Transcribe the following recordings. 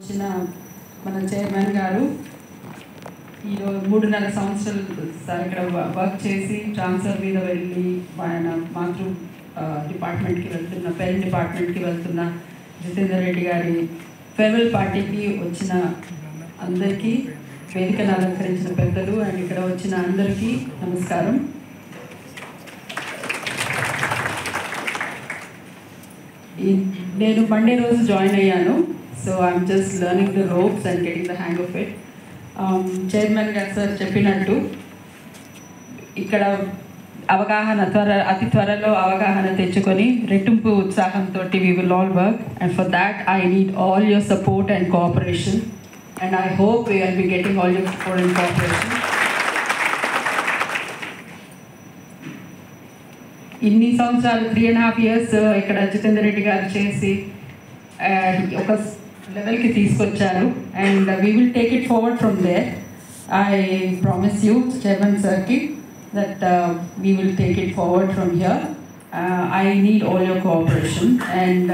వచ్చిన మన చైర్మన్ గారు ఈరోజు 3.5 సంవత్సరాలు ఇక్కడ వర్క్ చేసి ట్రాన్స్ఫర్ మీద వెళ్ళి ఆయన మాతృ డిపార్ట్మెంట్కి వెళ్తున్న పేరెంట్ డిపార్ట్మెంట్కి వెళ్తున్న జితేందర్ రెడ్డి గారి ఫేర్వెల్ పార్టీకి వచ్చిన అందరికీ, వేదికను అలంకరించిన పెద్దలు అండ్ ఇక్కడ వచ్చిన అందరికీ నమస్కారం. నేను మండే రోజు జాయిన్ అయ్యాను. So I'm just learning the ropes and getting the hang of it. Chairman గారు సార్ చెప్పినట్టు ఇక్కడ అతి త్వరలో అవగాహన తెచ్చుకొని రెట్టింపు ఉత్సాహంతో we will all work, and for that I need all your support and cooperation, and I hope we will be getting all your support and cooperation. ఇన్ని సంవత్సరాలు 3.5 years ఇక్కడ జితేందర్ రెడ్డి గారు చేసి ఒక లెవెల్కి తీసుకొచ్చారు, and we will take it forward from there. I promise you chairman సార్కి that we will take it forward from here. I need all your cooperation, and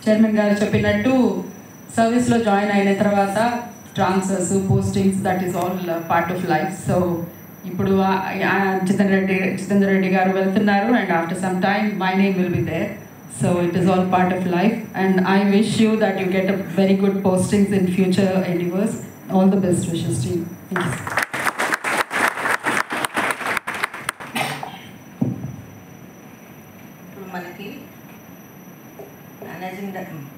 chairman గారు చెప్పినట్టు సర్వీస్లో జాయిన్ అయిన తర్వాత transfers, postings, that is all part of life. So ఇప్పుడు జితేందర్ రెడ్డి గారు వెళ్తున్నారు, and after some time my name will be there. So it is all part of life, and I wish you that you get a very good postings in future endeavors. All the best wishes to you. Thank you. ఇప్పుడు మనకి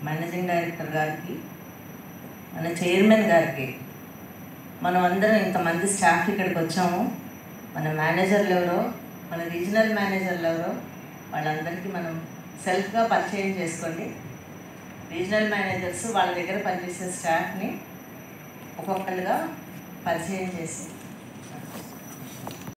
managing director గారికి, మన chairman గారికి, మనం అందరం ఇంతమంది staff ఇక్కడికి వచ్చాము. మన మేనేజర్లు ఎవరో, మన రీజనల్ మేనేజర్లు ఎవరో, వాళ్ళందరికీ మనం సెల్ఫ్గా పరిచయం చేసుకోండి. రీజనల్ మేనేజర్స్ వాళ్ళ దగ్గర పనిచేసే స్టాఫ్ని ఒక్కొక్కరుగా పరిచయం చేసి